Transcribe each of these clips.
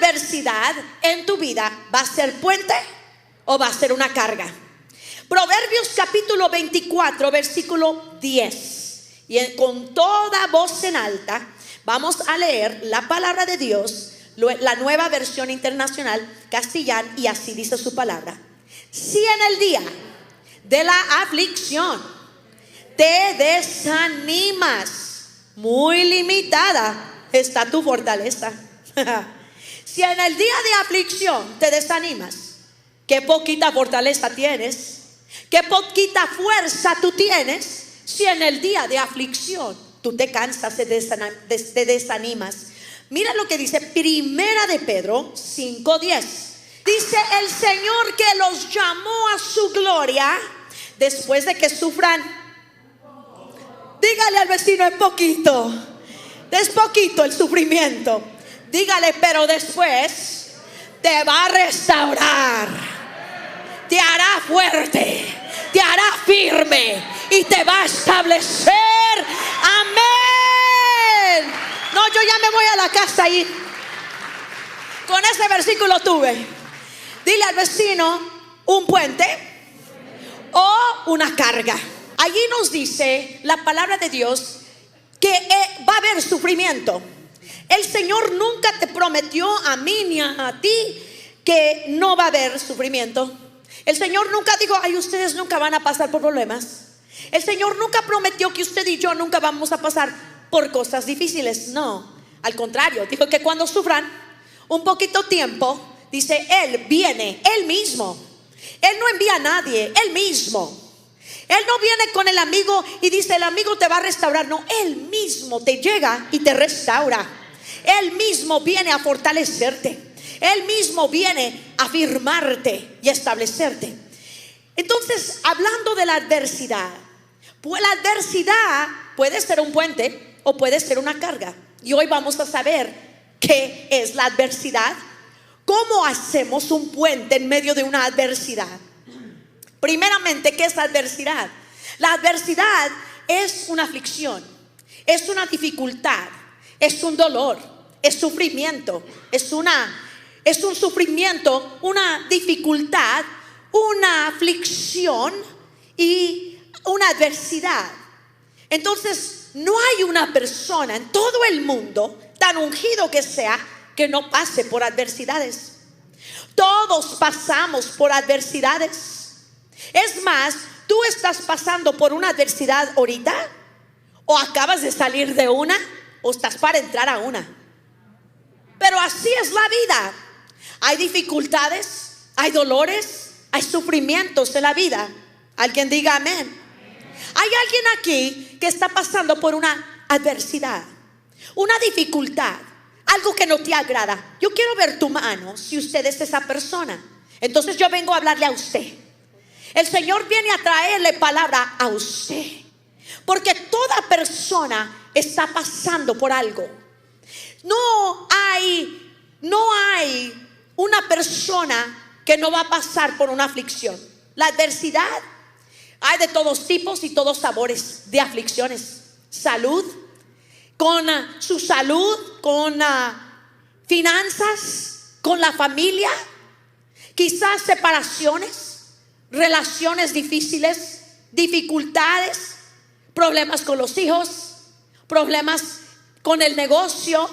adversidad en tu vida va a ser puente o va a ser una carga. Proverbios capítulo 24, versículo 10. Y con toda voz en alta vamos a leer la palabra de Dios, la Nueva Versión Internacional Castellana, y así dice su palabra. Si en el día de la aflicción te desanimas, muy limitada está tu fortaleza. Si en el día de aflicción te desanimas, qué poquita fortaleza tienes, qué poquita fuerza tú tienes. Si en el día de aflicción tú te cansas, te desanimas. Mira lo que dice Primera de Pedro 5:10. Dice: el Señor que los llamó a su gloria, después de que sufran, dígale al vecino, es poquito, es poquito el sufrimiento. Dígale, pero después te va a restaurar, te hará fuerte, te hará firme y te va a establecer. Amén. No, yo ya me voy a la casa y con ese versículo tuve. Dile al vecino, un puente o una carga. Allí nos dice la palabra de Dios que va a haber sufrimiento. El Señor nunca te prometió a mí ni a ti que no va a haber sufrimiento. El Señor nunca dijo: ay, ustedes nunca van a pasar por problemas. El Señor nunca prometió que usted y yo nunca vamos a pasar por cosas difíciles. No, al contrario, dijo que cuando sufran un poquito tiempo, dice, Él viene, Él mismo. Él no envía a nadie, Él mismo. Él no viene con el amigo y dice, el amigo te va a restaurar. No, Él mismo te llega y te restaura. Él mismo viene a fortalecerte. Él mismo viene a afirmarte y a establecerte. Entonces, hablando de la adversidad, pues la adversidad puede ser un puente o puede ser una carga. Y hoy vamos a saber qué es la adversidad. ¿Cómo hacemos un puente en medio de una adversidad? Primeramente, ¿qué es la adversidad? La adversidad es una aflicción, es una dificultad, es un dolor, es sufrimiento, es un sufrimiento, una dificultad, una aflicción y una adversidad. Entonces, no hay una persona en todo el mundo, tan ungido que sea, que no pase por adversidades. Todos pasamos por adversidades. Es más, tú estás pasando por una adversidad ahorita, o acabas de salir de una, o estás para entrar a una. Pero así es la vida. Hay dificultades, hay dolores, hay sufrimientos en la vida. Alguien diga amén. Hay alguien aquí que está pasando por una adversidad, una dificultad, algo que no te agrada. Yo quiero ver tu mano si usted es esa persona. Entonces yo vengo a hablarle a usted. El Señor viene a traerle palabra a usted, porque toda persona está pasando por algo. No hay una persona que no va a pasar por una aflicción. La adversidad, hay de todos tipos y todos sabores de aflicciones. Salud, con su salud, con finanzas, con la familia, quizás separaciones, relaciones difíciles, dificultades, problemas con los hijos, problemas con el negocio,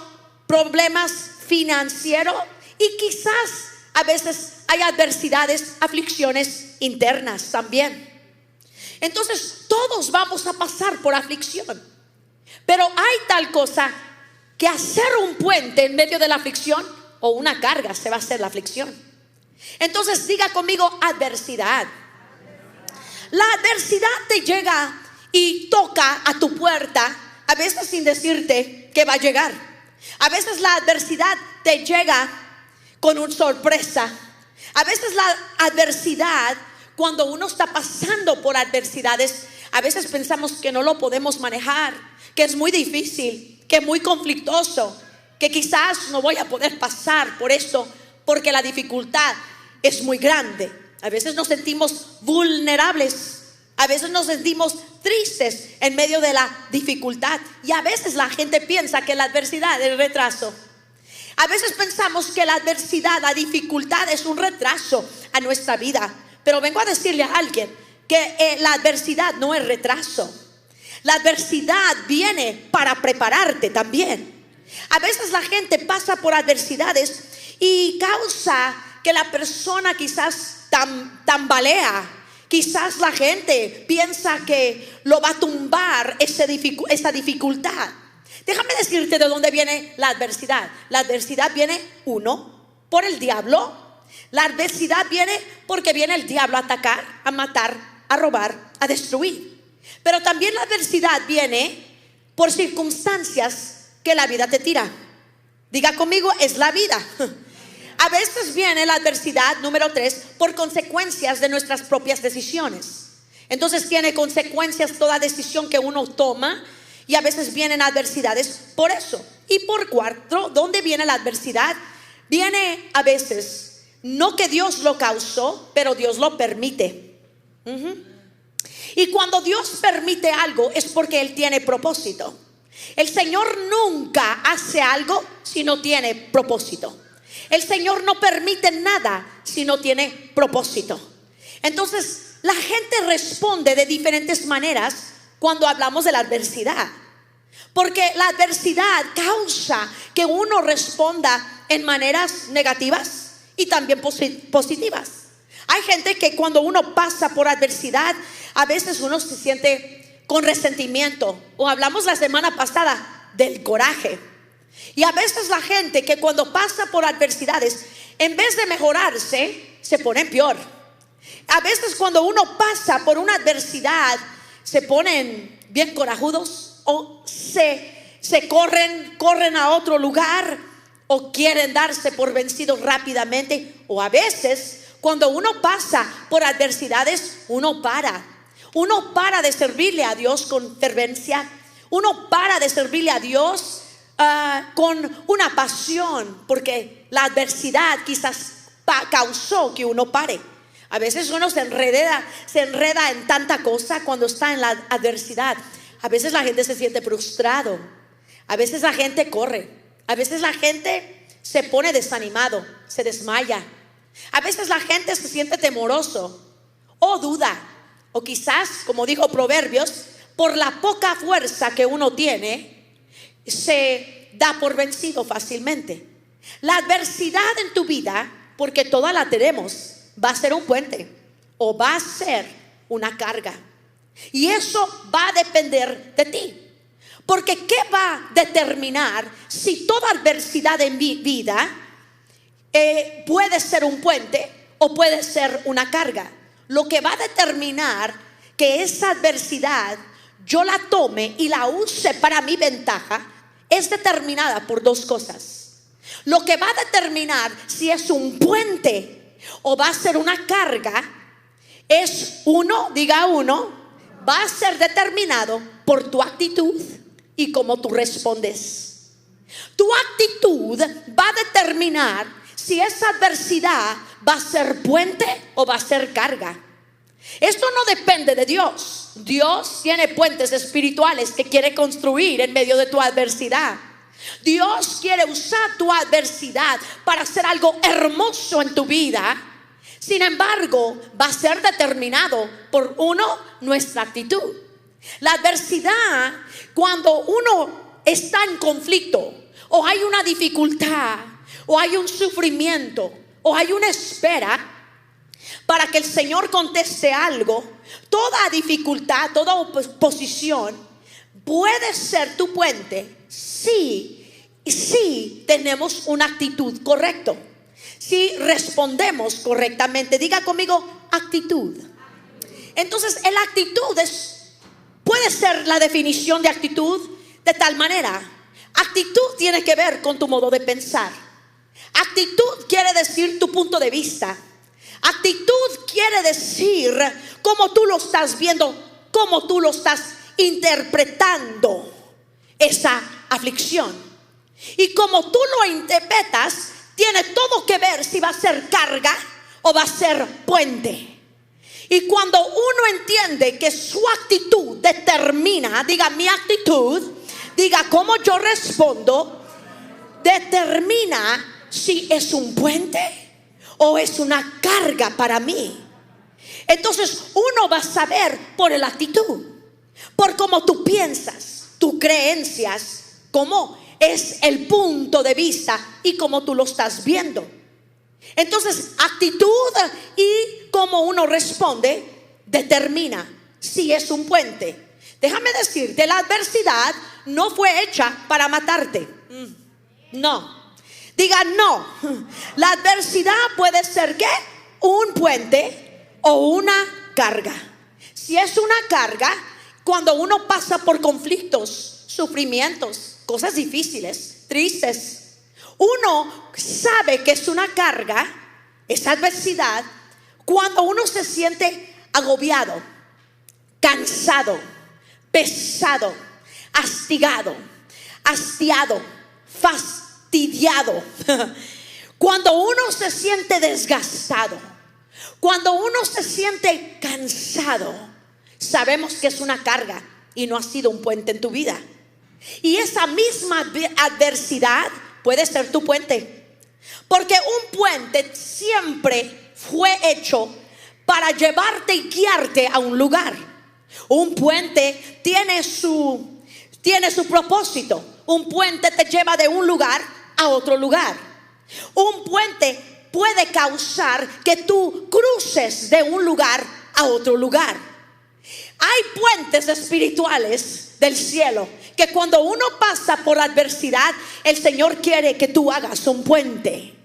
problemas financieros, y quizás a veces hay adversidades, aflicciones internas también. Entonces todos vamos a pasar por aflicción, pero hay tal cosa que hacer un puente en medio de la aflicción, o una carga se va a hacer la aflicción. Entonces diga conmigo, adversidad. La adversidad te llega y toca a tu puerta, a veces sin decirte que va a llegar. A veces la adversidad te llega con una sorpresa. A veces la adversidad, cuando uno está pasando por adversidades, a veces pensamos que no lo podemos manejar, que es muy difícil, que es muy conflictuoso, que quizás no voy a poder pasar por esto porque la dificultad es muy grande. A veces nos sentimos vulnerables, a veces nos sentimos tristes en medio de la dificultad, y a veces la gente piensa que la adversidad es retraso. A veces pensamos que la adversidad, la dificultad es un retraso a nuestra vida. Pero vengo a decirle a alguien que la adversidad no es retraso. La adversidad viene para prepararte también. A veces la gente pasa por adversidades y causa que la persona quizás tambalea. Quizás la gente piensa que lo va a tumbar esa dificultad. Déjame decirte de dónde viene la adversidad. La adversidad viene, uno, por el diablo. La adversidad viene porque viene el diablo a atacar, a matar, a robar, a destruir. Pero también la adversidad viene por circunstancias que la vida te tira. Diga conmigo, es la vida. A veces viene la adversidad, número 3, por consecuencias de nuestras propias decisiones. Entonces tiene consecuencias toda decisión que uno toma. Y a veces vienen adversidades por eso. Y por 4, ¿dónde viene la adversidad? Viene a veces, no que Dios lo causó, pero Dios lo permite. Y cuando Dios permite algo es porque Él tiene propósito. El Señor nunca hace algo si no tiene propósito. El Señor no permite nada si no tiene propósito. Entonces la gente responde de diferentes maneras cuando hablamos de la adversidad, porque la adversidad causa que uno responda en maneras negativas y también positivas. Hay gente que cuando uno pasa por adversidad, a veces uno se siente con resentimiento, o hablamos la semana pasada del coraje. Y a veces la gente que cuando pasa por adversidades, en vez de mejorarse, se pone peor. A veces cuando uno pasa por una adversidad, se ponen bien corajudos o se corren a otro lugar o quieren darse por vencidos rápidamente. O a veces cuando uno pasa por adversidades, uno para de servirle a Dios con fervencia. Uno para de servirle a Dios con una pasión, porque la adversidad quizás causó que uno pare. A veces uno se enreda en tanta cosa cuando está en la adversidad. A veces la gente se siente frustrado. A veces la gente corre. A veces la gente se pone desanimado, se desmaya. A veces la gente se siente temoroso o duda. O quizás, como dijo Proverbios, por la poca fuerza que uno tiene, se da por vencido fácilmente. La adversidad en tu vida, porque toda la tenemos, va a ser un puente o va a ser una carga. Y eso va a depender de ti. Porque ¿qué va a determinar si toda adversidad en mi vida puede ser un puente o puede ser una carga? Lo que va a determinar que esa adversidad yo la tome y la use para mi ventaja es determinada por 2 cosas. Lo que va a determinar si es un puente o va a ser una carga es diga uno, va a ser determinado por tu actitud y cómo tú respondes. Tu actitud va a determinar si esa adversidad va a ser puente o va a ser carga. Esto no depende de Dios. Dios tiene puentes espirituales que quiere construir en medio de tu adversidad. Dios quiere usar tu adversidad para hacer algo hermoso en tu vida. Sin embargo, va a ser determinado por nuestra actitud. La adversidad, cuando uno está en conflicto, o hay una dificultad, o hay un sufrimiento, o hay una espera para que el Señor conteste algo, toda dificultad, toda oposición puede ser tu puente si tenemos una actitud correcta, si respondemos correctamente. Diga conmigo, actitud. Entonces, la actitud puede ser la definición de actitud de tal manera. Actitud tiene que ver con tu modo de pensar. Actitud quiere decir tu punto de vista. Actitud quiere decir cómo tú lo estás viendo, cómo tú lo estás interpretando esa aflicción. Y como tú lo interpretas, tiene todo que ver si va a ser carga o va a ser puente. Y cuando uno entiende que su actitud determina, diga mi actitud, diga cómo yo respondo, determina si es un puente o es una carga para mí. Entonces uno va a saber por la actitud, por cómo tú piensas, tus creencias, cómo es el punto de vista y cómo tú lo estás viendo. Entonces actitud y cómo uno responde determina si es un puente. Déjame decirte, la adversidad no fue hecha para matarte. No. Diga no. La adversidad puede ser ¿qué? Un puente o una carga. Si es una carga, cuando uno pasa por conflictos, sufrimientos, cosas difíciles, tristes, uno sabe que es una carga, esa adversidad, cuando uno se siente agobiado, cansado, pesado, hastigado, hastiado, fastidiado. Cuando uno se siente desgastado, cuando uno se siente cansado, sabemos que es una carga y no ha sido un puente en tu vida. Y esa misma adversidad puede ser tu puente, porque un puente siempre fue hecho para llevarte y guiarte a un lugar. Un puente tiene su propósito. Un puente te lleva de un lugar a otro lugar. Un puente puede causar que tú cruces de un lugar a otro lugar. Hay puentes espirituales del cielo que cuando uno pasa por la adversidad, el Señor quiere que tú hagas un puente.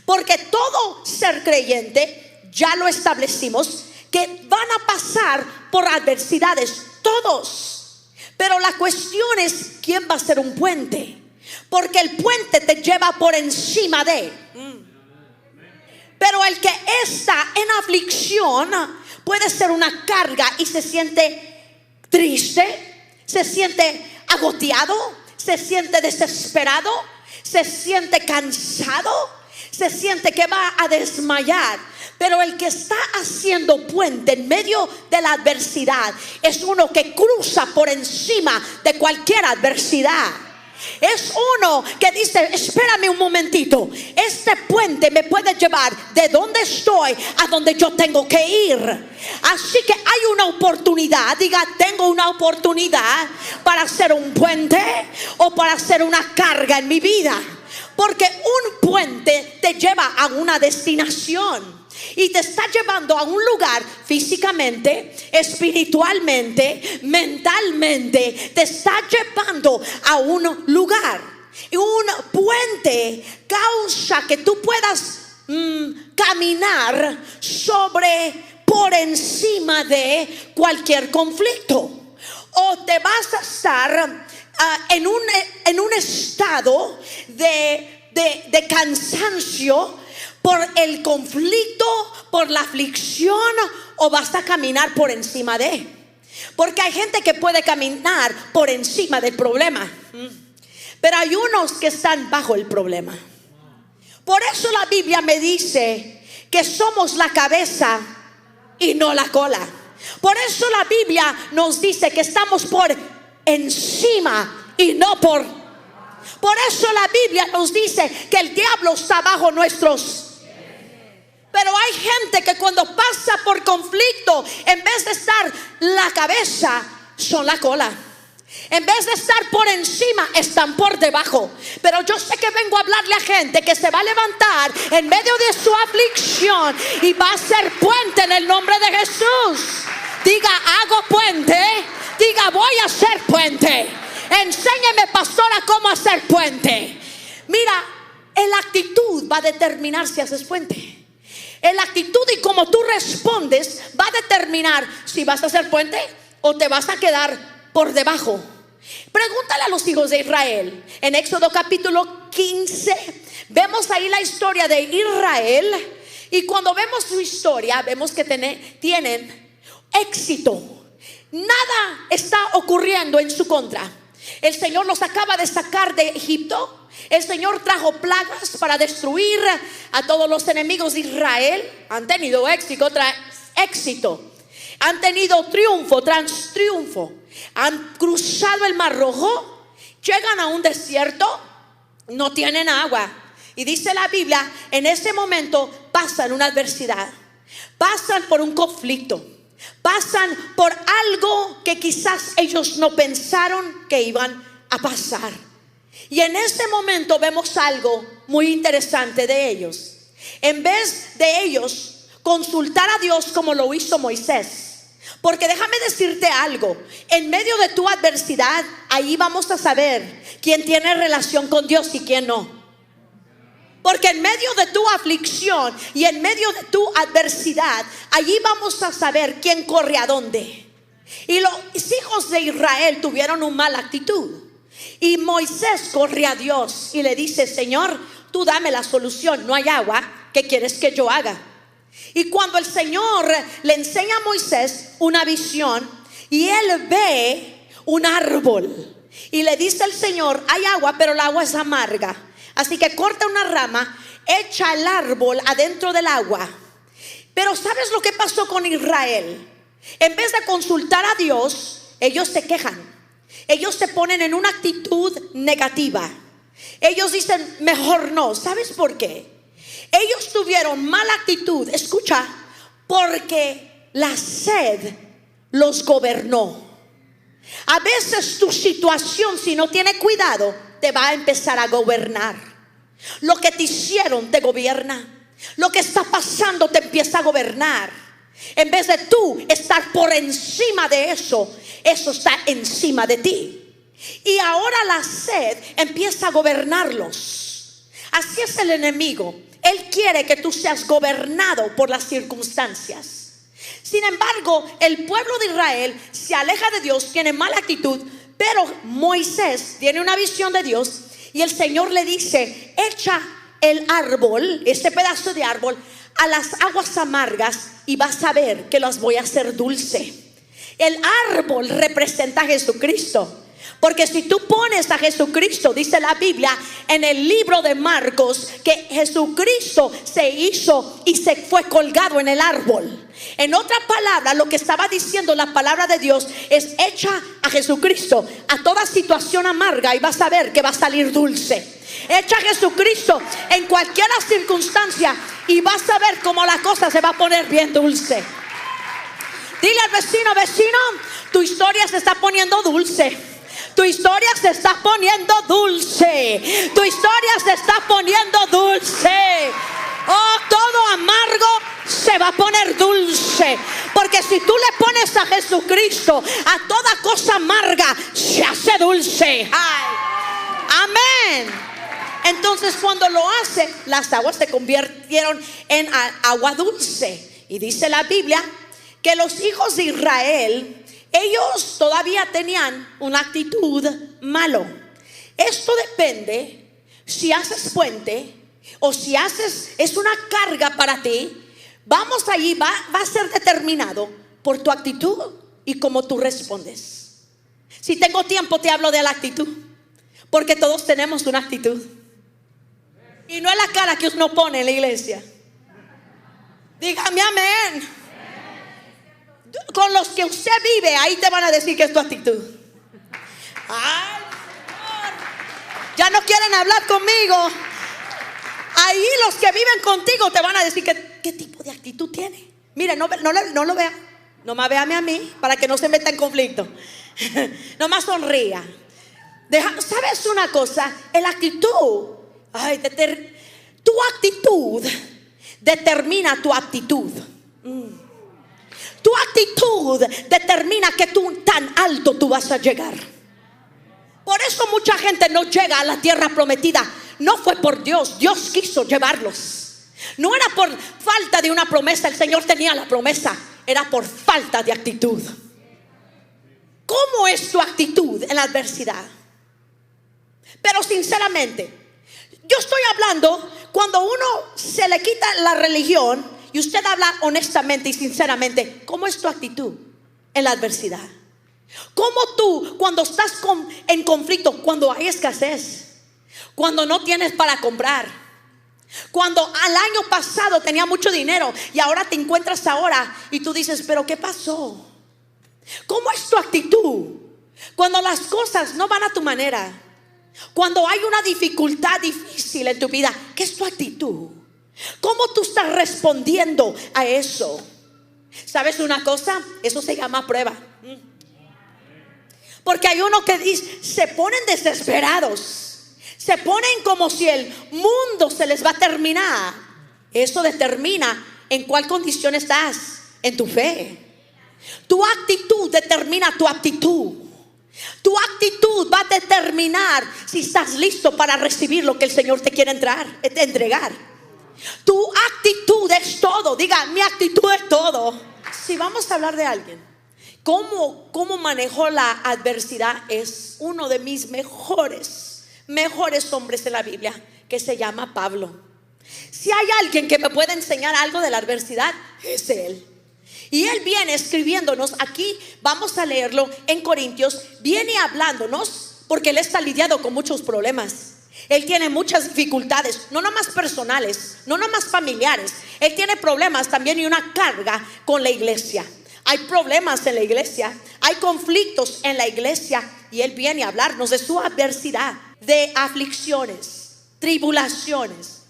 Porque todo ser creyente, ya lo establecimos, que van a pasar por adversidades, todos. Pero la cuestión es quién va a ser un puente. Porque el puente te lleva por encima de. Pero el que está en aflicción puede ser una carga y se siente triste, se siente agoteado, se siente desesperado, se siente cansado, se siente que va a desmayar. Pero el que está haciendo puente en medio de la adversidad es uno que cruza por encima de cualquier adversidad. Es uno que dice, espérame un momentito, este puente me puede llevar de donde estoy a donde yo tengo que ir. Así que hay una oportunidad, diga, tengo una oportunidad para hacer un puente o para hacer una carga en mi vida. Porque un puente te lleva a una destinación y te está llevando a un lugar físicamente, espiritualmente, mentalmente. Te está llevando a un lugar. Y un puente causa que tú puedas caminar por encima de cualquier conflicto. O te vas a estar en un estado de cansancio por el conflicto, por la aflicción, o vas a caminar por encima de. Porque hay gente que puede caminar por encima del problema, pero hay unos que están bajo el problema. Por eso la Biblia me dice que somos la cabeza y no la cola. Por eso la Biblia nos dice que estamos por encima y no por eso la Biblia nos dice que el diablo está bajo nuestros. Pero hay gente que cuando pasa por conflicto, en vez de estar la cabeza, son la cola. En vez de estar por encima, están por debajo. Pero yo sé que vengo a hablarle a gente que se va a levantar en medio de su aflicción y va a ser puente en el nombre de Jesús. Diga, hago puente. Diga, voy a ser puente. Enséñeme, pastora, cómo hacer puente. Mira, la actitud va a determinar si haces puente. La actitud y cómo tú respondes va a determinar si vas a hacer puente o te vas a quedar por debajo. Pregúntale a los hijos de Israel. En Éxodo capítulo 15 vemos ahí la historia de Israel. Y cuando vemos su historia, vemos que tienen éxito. Nada está ocurriendo en su contra. El Señor los acaba de sacar de Egipto. El Señor trajo plagas para destruir a todos los enemigos de Israel. Han tenido éxito tras éxito. Han tenido triunfo tras triunfo. Han cruzado el Mar Rojo. Llegan a un desierto. no tienen agua. Y dice la Biblia, en ese momento pasan una adversidad, pasan por un conflicto, pasan por algo que quizás ellos no pensaron que iban a pasar. Y en ese momento vemos algo muy interesante de ellos. En vez de ellos consultar a Dios como lo hizo Moisés, porque déjame decirte algo, en medio de tu adversidad, ahí vamos a saber quién tiene relación con Dios y quién no. Porque en medio de tu aflicción y en medio de tu adversidad, allí vamos a saber quién corre a dónde. Y los hijos de Israel tuvieron una mala actitud. Y Moisés corre a Dios y le dice: Señor, tú dame la solución, no hay agua, ¿qué quieres que yo haga? Y cuando el Señor le enseña a Moisés una visión y él ve un árbol, y le dice el Señor: hay agua, pero el agua es amarga. Así que corta una rama, echa el árbol adentro del agua. Pero ¿sabes lo que pasó con Israel? En vez de consultar a Dios, ellos se quejan. Ellos se ponen en una actitud negativa. Ellos dicen: mejor no. ¿Sabes por qué? Ellos tuvieron mala actitud, escucha, porque la sed los gobernó. A veces tu situación, si no tiene cuidado, te va a empezar a gobernar. Lo que te hicieron te gobierna. Lo que está pasando te empieza a gobernar. En vez de tú estar por encima de eso, eso está encima de ti. Y ahora la sed empieza a gobernarlos. Así es el enemigo. Él quiere que tú seas gobernado por las circunstancias. Sin embargo, el pueblo de Israel se aleja de Dios, tiene mala actitud. Pero Moisés tiene una visión de Dios y el Señor le dice: echa el árbol, este pedazo de árbol, a las aguas amargas y vas a ver que las voy a hacer dulce. El árbol representa a Jesucristo. Porque si tú pones a Jesucristo, dice la Biblia en el libro de Marcos, que Jesucristo se hizo y se fue colgado en el árbol. En otra palabra, lo que estaba diciendo la palabra de Dios es: echa a Jesucristo a toda situación amarga y vas a ver que va a salir dulce. Echa a Jesucristo en cualquier circunstancia y vas a ver cómo la cosa se va a poner bien dulce. Dile al vecino: vecino, tu historia se está poniendo dulce. Tu historia se está poniendo dulce. Tu historia se está poniendo dulce. Oh, todo amargo se va a poner dulce. Porque si tú le pones a Jesucristo a toda cosa amarga, se hace dulce. Ay. Amén. Entonces cuando lo hace, las aguas se convirtieron en agua dulce. Y dice la Biblia que los hijos de Israel, ellos todavía tenían una actitud malo. Esto depende si haces puente o si es una carga para ti. Vamos allí, va a ser determinado por tu actitud y cómo tú respondes. Si tengo tiempo te hablo de la actitud, porque todos tenemos una actitud. Y no es la cara que uno pone en la iglesia. Dígame amén. Con los que usted vive, ahí te van a decir que es tu actitud. Ay, Señor, ya no quieren hablar conmigo. Ahí los que viven contigo te van a decir qué tipo de actitud tiene. Mire, no lo vea. Nomás véame a mí para que no se meta en conflicto. Nomás sonría. ¿Sabes una cosa? La actitud, tu actitud determina tu actitud. Tu actitud determina que tan alto tú vas a llegar. Por eso mucha gente no llega a la tierra prometida. No fue por Dios. Dios quiso llevarlos. No era por falta de una promesa. El Señor tenía la promesa. Era por falta de actitud. ¿Cómo es tu actitud en la adversidad? Pero sinceramente, yo estoy hablando cuando uno se le quita la religión y usted habla honestamente y sinceramente. ¿Cómo es tu actitud en la adversidad? ¿Cómo tú cuando estás en conflicto, cuando hay escasez, cuando no tienes para comprar, cuando al año pasado tenía mucho dinero y ahora te encuentras ahora y tú dices, pero ¿qué pasó? ¿Cómo es tu actitud cuando las cosas no van a tu manera? Cuando hay una dificultad difícil en tu vida, ¿qué es tu actitud? ¿Cómo tú estás respondiendo a eso? ¿Sabes una cosa? Eso se llama prueba. Porque hay uno que dice, se ponen desesperados, se ponen como si el mundo se les va a terminar. Eso determina en cuál condición estás en tu fe. Tu actitud determina tu aptitud. Tu actitud va a determinar si estás listo para recibir lo que el Señor te quiere entregar. Tu actitud es todo. Diga, mi actitud es todo. Si vamos a hablar de alguien, cómo manejó la adversidad, es uno de mis mejores hombres en la Biblia, que se llama Pablo. Si hay alguien que me puede enseñar algo de la adversidad, es él. Y él viene escribiéndonos aquí, vamos a leerlo en Corintios, viene hablándonos porque él está lidiado con muchos problemas. Él tiene muchas dificultades, no nomás personales, no nomás familiares. Él tiene problemas también y una carga con la iglesia. Hay problemas en la iglesia, hay conflictos en la iglesia, y él viene a hablarnos de su adversidad, de aflicciones, tribulaciones.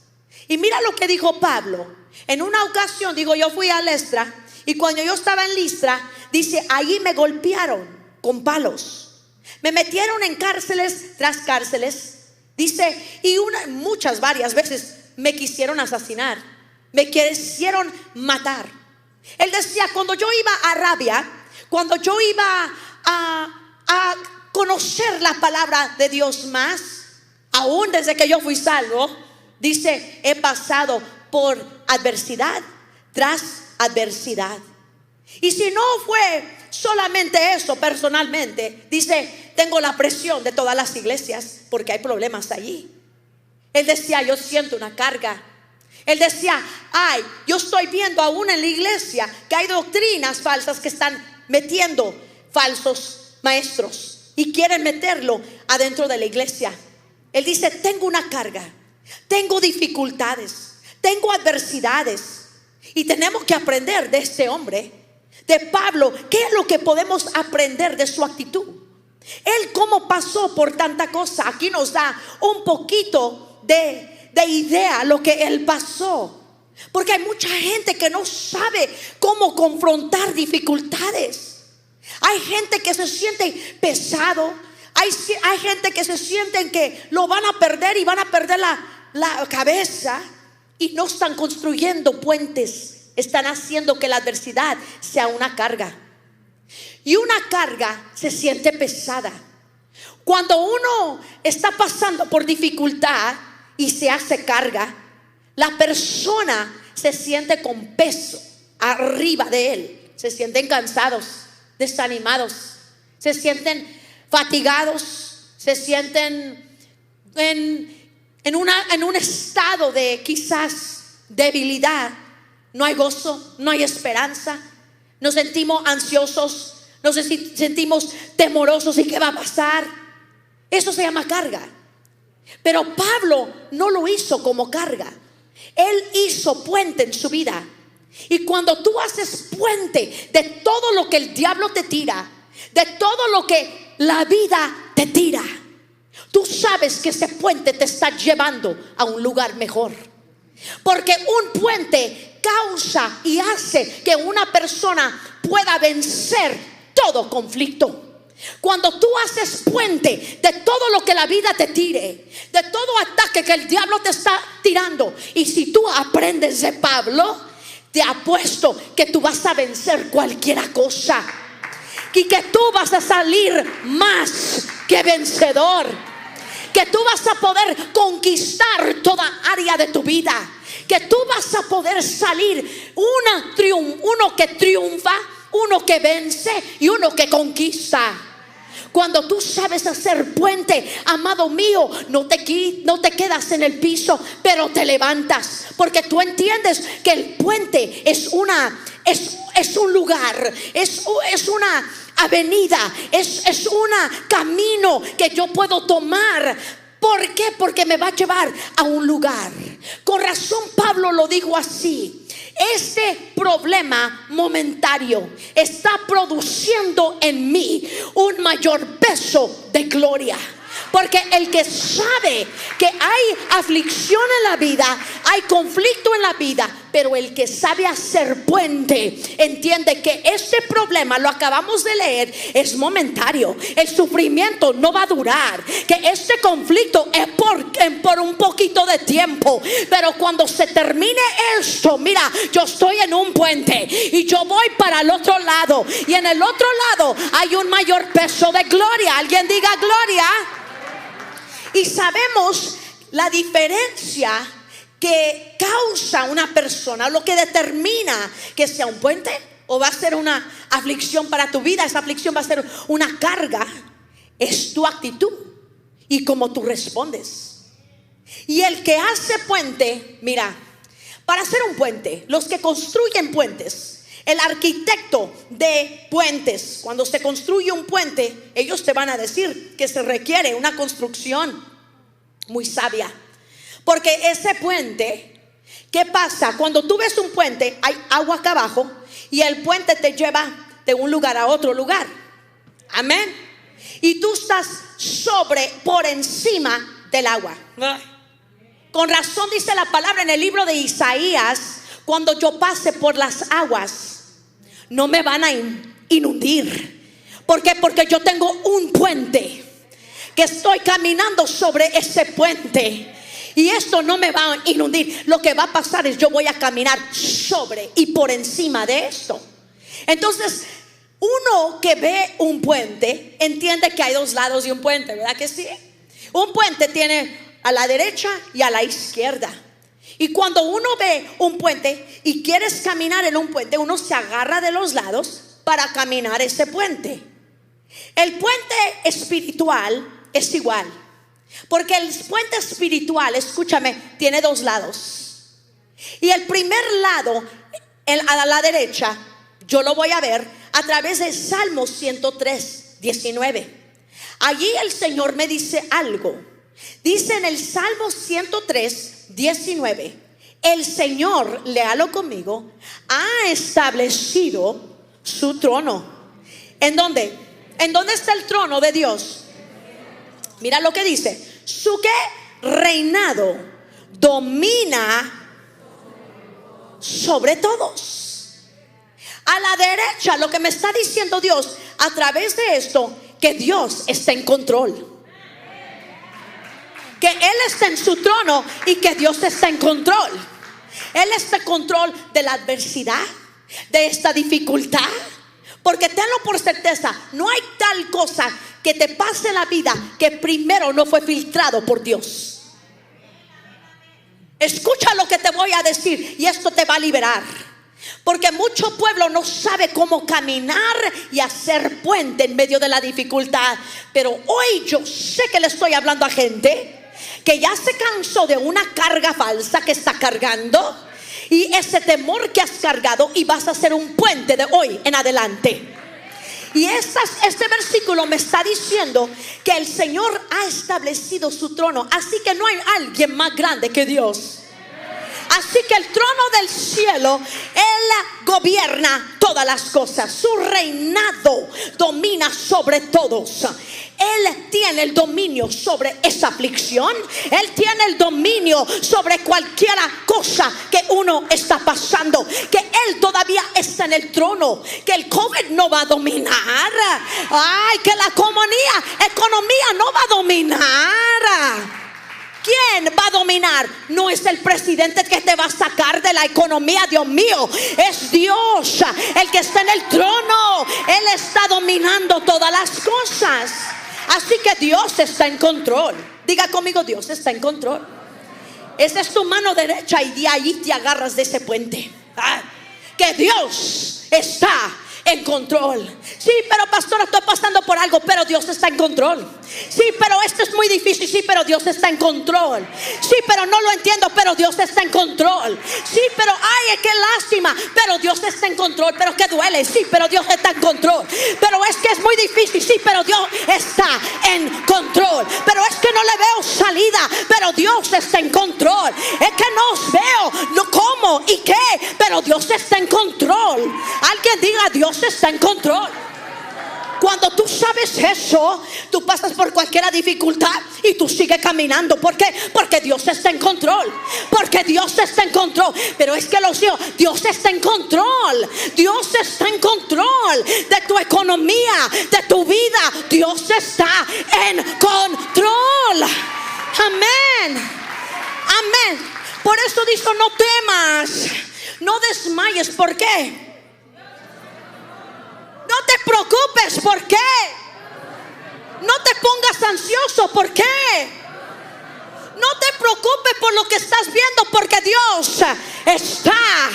Y mira lo que dijo Pablo. En una ocasión, yo fui a Listra, y cuando yo estaba en Listra, dice, allí me golpearon con palos, me metieron en cárceles tras cárceles. Dice, y varias veces me quisieron asesinar, me quisieron matar. Él decía, cuando yo iba a Arabia, cuando yo iba a conocer la palabra de Dios más, aún desde que yo fui salvo, dice, he pasado por adversidad tras adversidad. Y si no fue solamente eso personalmente, dice, tengo la presión de todas las iglesias porque hay problemas allí. Él decía, yo siento una carga. Él decía, yo estoy viendo aún en la iglesia que hay doctrinas falsas que están metiendo falsos maestros y quieren meterlo adentro de la iglesia. Él dice, tengo una carga, tengo dificultades, tengo adversidades. Y tenemos que aprender de este hombre, de Pablo. ¿Qué es lo que podemos aprender de su actitud? Él cómo pasó por tanta cosa. Aquí nos da un poquito de idea lo que él pasó. Porque hay mucha gente que no sabe cómo confrontar dificultades. Hay gente que se siente pesado. Hay gente que se sienten que lo van a perder y van a perder la cabeza. Y no están construyendo puentes, están haciendo que la adversidad sea una carga. Y una carga se siente pesada. Cuando uno está pasando por dificultad y se hace carga, la persona se siente con peso arriba de él. Se sienten cansados, desanimados, se sienten fatigados, se sienten en un estado de quizás debilidad. No hay gozo, no hay esperanza. Nos sentimos ansiosos, nos sentimos temorosos. ¿Y qué va a pasar? Eso se llama carga. Pero Pablo no lo hizo como carga. Él hizo puente en su vida. Y cuando tú haces puente de todo lo que el diablo te tira, de todo lo que la vida te tira, tú sabes que ese puente te está llevando a un lugar mejor. Porque un puente causa y hace que una persona pueda vencer todo conflicto. Cuando tú haces puente de todo lo que la vida te tire, de todo ataque que el diablo te está tirando, y si tú aprendes de Pablo, te apuesto que tú vas a vencer cualquier cosa y que tú vas a salir más que vencedor. Que tú vas a poder conquistar toda área de tu vida. Que tú vas a poder salir uno que triunfa, uno que vence y uno que conquista. Cuando tú sabes hacer puente, amado mío, no te quedas en el piso, pero te levantas. Porque tú entiendes que el puente es un lugar, es una avenida, es un camino que yo puedo tomar. ¿Por qué? Porque me va a llevar a un lugar. Con razón Pablo lo dijo así: este problema momentario está produciendo en mí un mayor peso de gloria. Porque el que sabe que hay aflicción en la vida, hay conflicto en la vida, pero el que sabe hacer puente entiende que ese problema, lo acabamos de leer, es momentario. El sufrimiento no va a durar, que este conflicto es por un poquito de tiempo, pero cuando se termine esto, mira, yo estoy en un puente y yo voy para el otro lado, y en el otro lado hay un mayor peso de gloria. Alguien diga gloria. Y sabemos la diferencia que causa una persona, lo que determina que sea un puente o va a ser una aflicción para tu vida. Esa aflicción va a ser una carga. Es tu actitud y cómo tú respondes. Y el que hace puente, mira, para hacer un puente, los que construyen puentes, el arquitecto de puentes, cuando se construye un puente, ellos te van a decir que se requiere una construcción muy sabia. Porque ese puente, ¿qué pasa? Cuando tú ves un puente, hay agua acá abajo y el puente te lleva de un lugar a otro lugar. Amén. Y tú estás por encima del agua. Con razón dice la palabra en el libro de Isaías: cuando yo pase por las aguas, no me van a inundir. ¿Por qué? Porque yo tengo un puente, que estoy caminando sobre ese puente, y esto no me va a inundir. Lo que va a pasar es yo voy a caminar sobre y por encima de esto. Entonces, uno que ve un puente entiende que hay dos lados de un puente, ¿verdad que sí? Un puente tiene a la derecha y a la izquierda. Y cuando uno ve un puente y quieres caminar en un puente, uno se agarra de los lados para caminar ese puente. El puente espiritual es igual, porque el puente espiritual, escúchame, tiene dos lados. Y el primer lado, a la derecha, yo lo voy a ver a través de Salmo 103, 19. Allí el Señor me dice algo. Dice en el Salmo 103, 19: el Señor, léalo conmigo, ha establecido su trono. ¿En dónde? ¿En dónde está el trono de Dios? Mira lo que dice: su ¿qué? Reinado domina sobre todos. A la derecha, lo que me está diciendo Dios a través de esto, que Dios está en control, que Él está en su trono y que Dios está en control. Él está en control de la adversidad, de esta dificultad. Porque tenlo por certeza, no hay tal cosa que te pase en la vida que primero no fue filtrado por Dios. Escucha lo que te voy a decir y esto te va a liberar. Porque mucho pueblo no sabe cómo caminar y hacer puente en medio de la dificultad. Pero hoy yo sé que le estoy hablando a gente que ya se cansó de una carga falsa que está cargando, y ese temor que has cargado, y vas a hacer un puente de hoy en adelante. Y este versículo me está diciendo que el Señor ha establecido su trono. Así que no hay alguien más grande que Dios. Así que el trono del cielo, Él gobierna todas las cosas. Su reinado domina sobre todos. Él tiene el dominio sobre esa aflicción. Él tiene el dominio sobre cualquier cosa que uno está pasando. Que Él todavía está en el trono. Que el COVID no va a dominar. Ay, que la economía no va a dominar. ¿Quién va a dominar? No es el presidente que te va a sacar de la economía, Dios mío. Es Dios el que está en el trono. Él está dominando todas las cosas. Así que Dios está en control. Diga conmigo: Dios está en control. Esa es tu mano derecha y de ahí te agarras de ese puente. Que Dios está en control. Sí, pero pastora, estoy pasando por algo, pero Dios está en control. Sí, pero esto es muy difícil. Sí, pero Dios está en control. Sí, pero no lo entiendo, pero Dios está en control. Sí, pero ay, qué lástima, pero Dios está en control. Pero que duele, sí, pero Dios está en control. Pero es que es muy difícil, sí, pero Dios está en control. Pero es que no le veo salida, pero Dios está en control. Es que no veo no cómo y qué, pero Dios está en control. Alguien diga: Dios está en control. Cuando tú sabes eso, tú pasas por cualquier dificultad y tú sigues caminando. ¿Por qué? Porque Dios está en control. Porque Dios está en control. Pero es que los hijos, Dios está en control. Dios está en control de tu economía, de tu vida. Dios está en control. Amén. Amén. Por eso dijo, no temas, no desmayes. ¿Por qué? No te preocupes. ¿Por qué? No te pongas ansioso. ¿Por qué? No te preocupes por lo que estás viendo, porque Dios está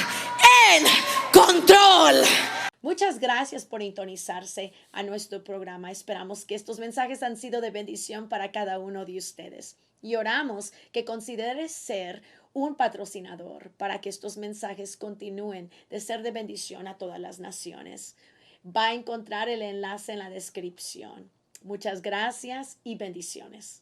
en control. Muchas gracias por sintonizarse a nuestro programa. Esperamos que estos mensajes han sido de bendición para cada uno de ustedes. Y oramos que consideres ser un patrocinador para que estos mensajes continúen de ser de bendición a todas las naciones. Va a encontrar el enlace en la descripción. Muchas gracias y bendiciones.